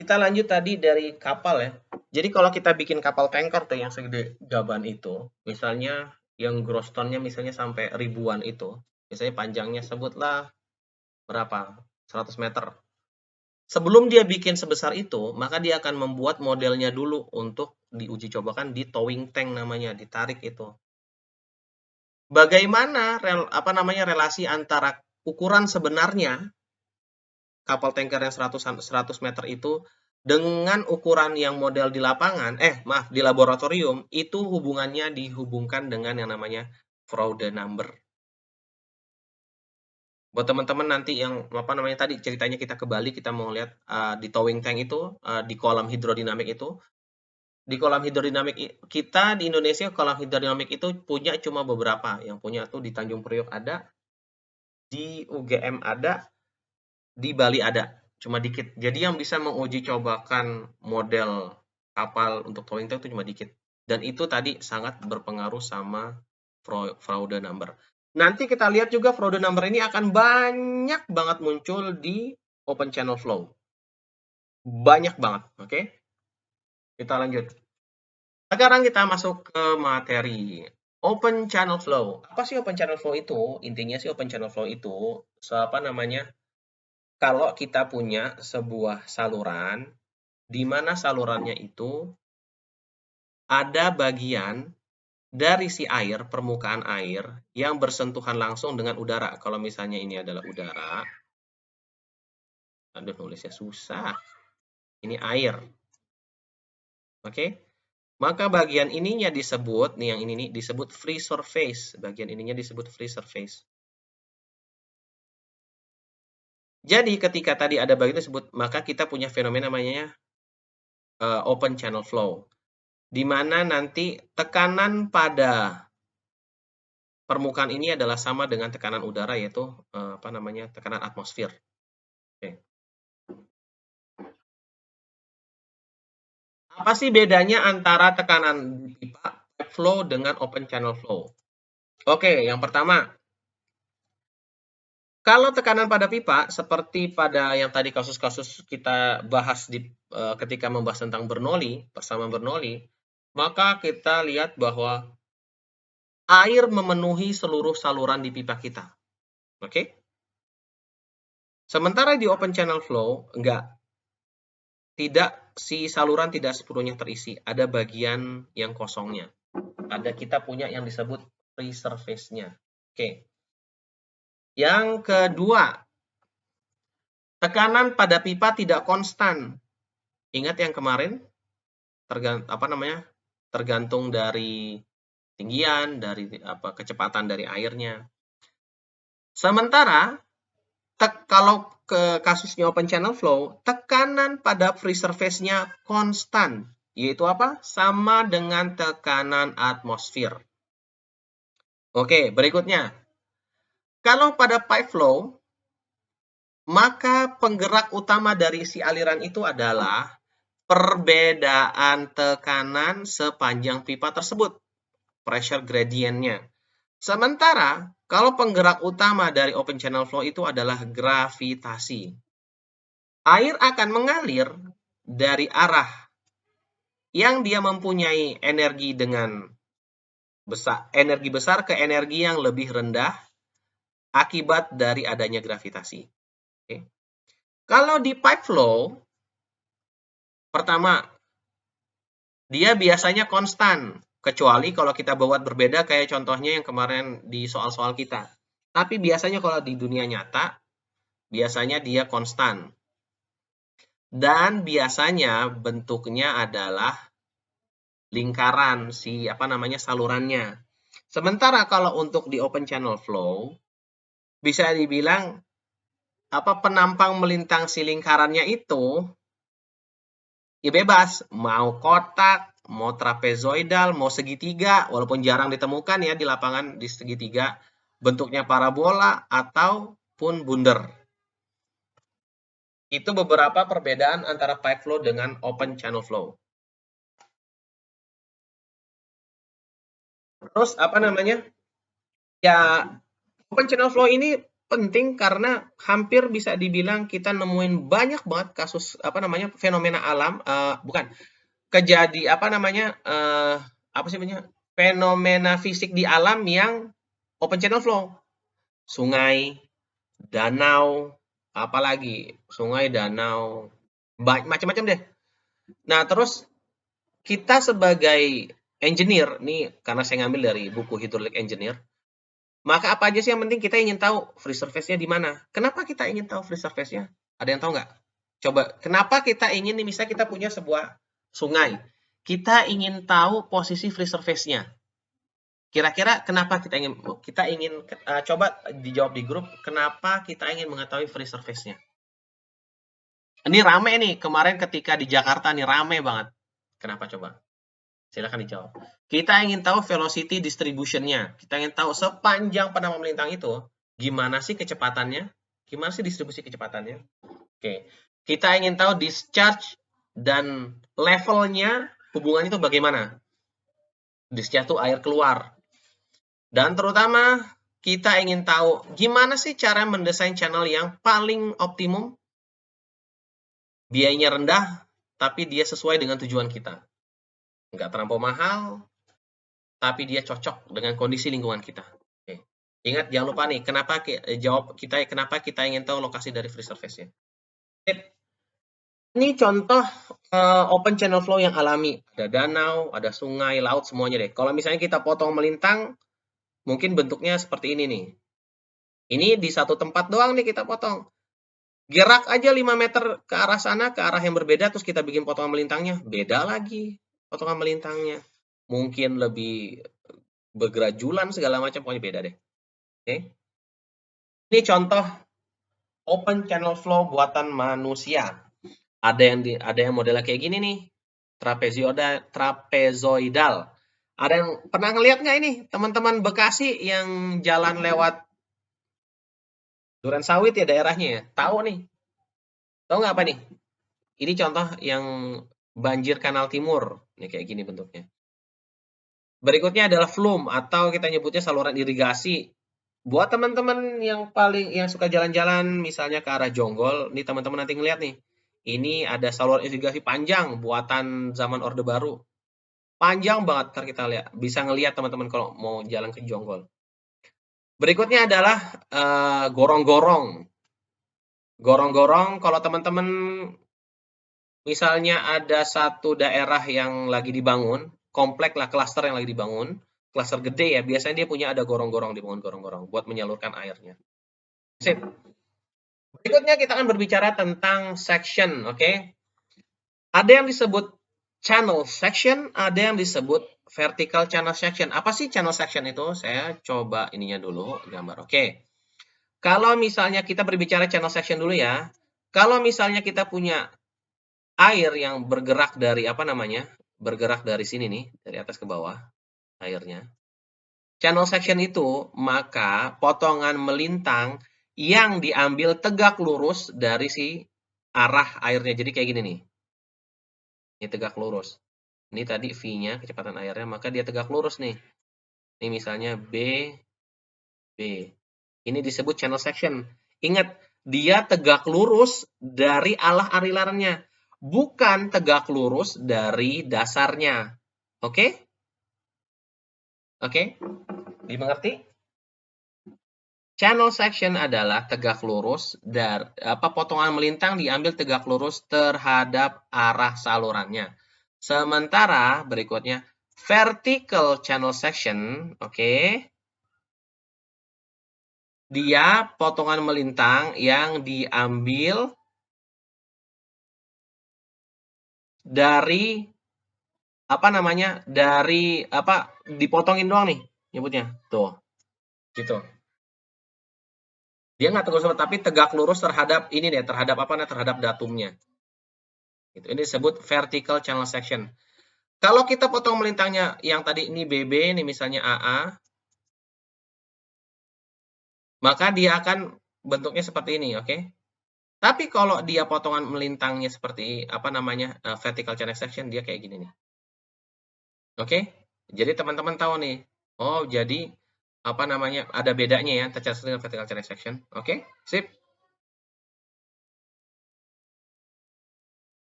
Kita lanjut tadi dari kapal ya. Jadi kalau kita bikin kapal tanker tuh yang segede gaban itu, misalnya yang gross tonnya misalnya sampai ribuan itu, misalnya panjangnya sebutlah berapa? 100 meter. Sebelum dia bikin sebesar itu, maka dia akan membuat modelnya dulu untuk diuji cobakan di towing tank namanya, ditarik itu. Bagaimana relasi antara ukuran sebenarnya kapal tanker yang 100 meter itu dengan ukuran yang model di lapangan, maaf, di laboratorium, itu hubungannya dihubungkan dengan yang namanya Froude number. Buat teman-teman nanti yang tadi ceritanya kita ke Bali, kita mau lihat di towing tank itu, di kolam hidrodinamik itu, di kolam hidrodinamik kita di Indonesia, kolam hidrodinamik itu punya cuma beberapa. Yang punya tuh di Tanjung Priok ada, di UGM ada, di Bali ada, cuma dikit. Jadi yang bisa menguji cobakan model kapal untuk towing tank itu cuma dikit. Dan itu tadi sangat berpengaruh sama Froude number. Nanti kita lihat juga Froude number ini akan banyak banget muncul di open channel flow. Banyak banget, oke? Kita lanjut. Sekarang kita masuk ke materi. Open channel flow. Apa sih open channel flow itu? Intinya sih open channel flow itu kalau kita punya sebuah saluran, di mana salurannya itu ada bagian dari si air, permukaan air, yang bersentuhan langsung dengan udara. Kalau misalnya ini adalah udara, aduh nulisnya susah. Ini air. Oke? Maka bagian ininya disebut, nih yang ini nih, disebut free surface. Bagian ininya disebut free surface. Jadi ketika tadi ada bagian disebut, maka kita punya fenomena namanya open channel flow. Di mana nanti tekanan pada permukaan ini adalah sama dengan tekanan udara, yaitu tekanan atmosfer. Oke. Apa sih bedanya antara tekanan pipa flow dengan open channel flow? Oke, yang pertama, kalau tekanan pada pipa seperti pada yang tadi kasus-kasus kita bahas ketika membahas tentang Bernoulli, persamaan Bernoulli, maka kita lihat bahwa air memenuhi seluruh saluran di pipa kita. Oke? Sementara di open channel flow, enggak. Si saluran tidak sepenuhnya terisi. Ada bagian yang kosongnya. Kita punya yang disebut free surface-nya. Oke. Yang kedua, tekanan pada pipa tidak konstan. Ingat yang kemarin? Tergantung dari ketinggian, dari kecepatan dari airnya. Sementara kalau ke kasusnya open channel flow, tekanan pada free surface-nya konstan, yaitu apa? Sama dengan tekanan atmosfer. Oke, berikutnya. Kalau pada pipe flow, maka penggerak utama dari si aliran itu adalah perbedaan tekanan sepanjang pipa tersebut. Pressure gradient-nya. Sementara, kalau penggerak utama dari open channel flow itu adalah gravitasi. Air akan mengalir dari arah yang dia mempunyai energi besar ke energi yang lebih rendah akibat dari adanya gravitasi. Oke. Kalau di pipe flow, pertama, dia biasanya konstan. Kecuali kalau kita buat berbeda kayak contohnya yang kemarin di soal-soal kita. Tapi biasanya kalau di dunia nyata, biasanya dia konstan. Dan biasanya bentuknya adalah lingkaran salurannya. Sementara kalau untuk di open channel flow, bisa dibilang penampang melintang si lingkarannya itu ya bebas, mau kotak, mau trapezoidal, mau segitiga, walaupun jarang ditemukan ya di lapangan di segitiga, bentuknya parabola ataupun bundar. Itu beberapa perbedaan antara pipe flow dengan open channel flow. Terus Ya, open channel flow ini penting karena hampir bisa dibilang kita nemuin banyak banget kasus fenomena alam, bukan fenomena fisik di alam yang open channel flow. Sungai, danau, apalagi sungai, danau, macam-macam deh. Nah, terus kita sebagai engineer, nih karena saya ngambil dari buku Hydraulic Engineer, maka apa aja sih yang penting kita ingin tahu free surface-nya di mana? Kenapa kita ingin tahu free surface-nya? Ada yang tahu nggak? Coba, kenapa kita ingin nih, misalnya kita punya sebuah sungai, kita ingin tahu posisi free surface-nya. Kira-kira kenapa kita ingin coba dijawab di grup, kenapa kita ingin mengetahui free surface-nya? Ini rame nih, kemarin ketika di Jakarta nih rame banget. Kenapa coba? Silakan dijawab. Kita ingin tahu velocity distribution-nya. Kita ingin tahu sepanjang pandangan melintang itu, gimana sih kecepatannya? Gimana sih distribusi kecepatannya? Oke. Kita ingin tahu discharge dan levelnya, hubungannya itu bagaimana? Discharge itu air keluar. Dan terutama kita ingin tahu gimana sih cara mendesain channel yang paling optimum, biayanya rendah, tapi dia sesuai dengan tujuan kita. Nggak terlampau mahal, tapi dia cocok dengan kondisi lingkungan kita. Oke. Ingat, jangan lupa nih, kenapa kita ingin tahu lokasi dari free surface-nya. Ini contoh open channel flow yang alami. Ada danau, ada sungai, laut, semuanya deh. Kalau misalnya kita potong melintang, mungkin bentuknya seperti ini nih. Ini di satu tempat doang nih kita potong. Gerak aja 5 meter ke arah sana, ke arah yang berbeda, terus kita bikin potongan melintangnya. Beda lagi potongan melintangnya. Mungkin lebih bergerajulan, segala macam, pokoknya beda deh. Oke. Ini contoh open channel flow buatan manusia. Ada yang modelnya kayak gini nih. Trapezoidal. Ada yang pernah ngeliat nggak ini? Teman-teman Bekasi yang jalan lewat Durensawit ya daerahnya ya? Tahu nih. Tahu nggak apa nih? Ini contoh yang banjir Kanal Timur. Nih kayak gini bentuknya. Berikutnya adalah flume atau kita nyebutnya saluran irigasi. Buat teman-teman yang suka jalan-jalan misalnya ke arah Jonggol, nih teman-teman nanti ngeliat nih. Ini ada saluran irigasi panjang buatan zaman Orde Baru. Panjang banget, ntar kita lihat. Bisa ngelihat teman-teman kalau mau jalan ke Jonggol. Berikutnya adalah gorong-gorong. Gorong-gorong, kalau teman-teman misalnya ada satu daerah yang lagi dibangun, komplek lah, klaster yang lagi dibangun, klaster gede ya, biasanya dia punya ada gorong-gorong, dibangun gorong-gorong buat menyalurkan airnya. Sip. Berikutnya kita akan berbicara tentang section, oke? Ada yang disebut channel section, ada yang disebut vertical channel section. Apa sih channel section itu? Saya coba ininya dulu, gambar. Oke. Kalau misalnya kita berbicara channel section dulu ya. Kalau misalnya kita punya air yang bergerak dari bergerak dari sini nih, dari atas ke bawah airnya. Channel section itu, maka potongan melintang yang diambil tegak lurus dari si arah airnya. Jadi kayak gini nih. Ini tegak lurus. Ini tadi V-nya, kecepatan airnya, maka dia tegak lurus nih. Ini misalnya B. Ini disebut channel section. Ingat, dia tegak lurus dari alah alirannya. Bukan tegak lurus dari dasarnya. Oke? Oke? Dimengerti? Channel section adalah tegak lurus dari potongan melintang diambil tegak lurus terhadap arah salurannya. Sementara berikutnya vertical channel section, oke? Dia potongan melintang yang diambil dari dipotongin doang nih nyebutnya. Tuh. Gitu. Dia nggak tegak lurus tapi tegak lurus terhadap ini deh, terhadap datumnya. Gitu. Ini disebut vertical channel section. Kalau kita potong melintangnya yang tadi ini BB, ini misalnya AA, maka dia akan bentuknya seperti ini, oke? Tapi kalau dia potongan melintangnya seperti vertical channel section, dia kayak gini nih. Oke? Jadi teman-teman tahu nih. Oh, jadi apa namanya, ada bedanya ya, touch transaction dengan vertical transaction. Oke, sip.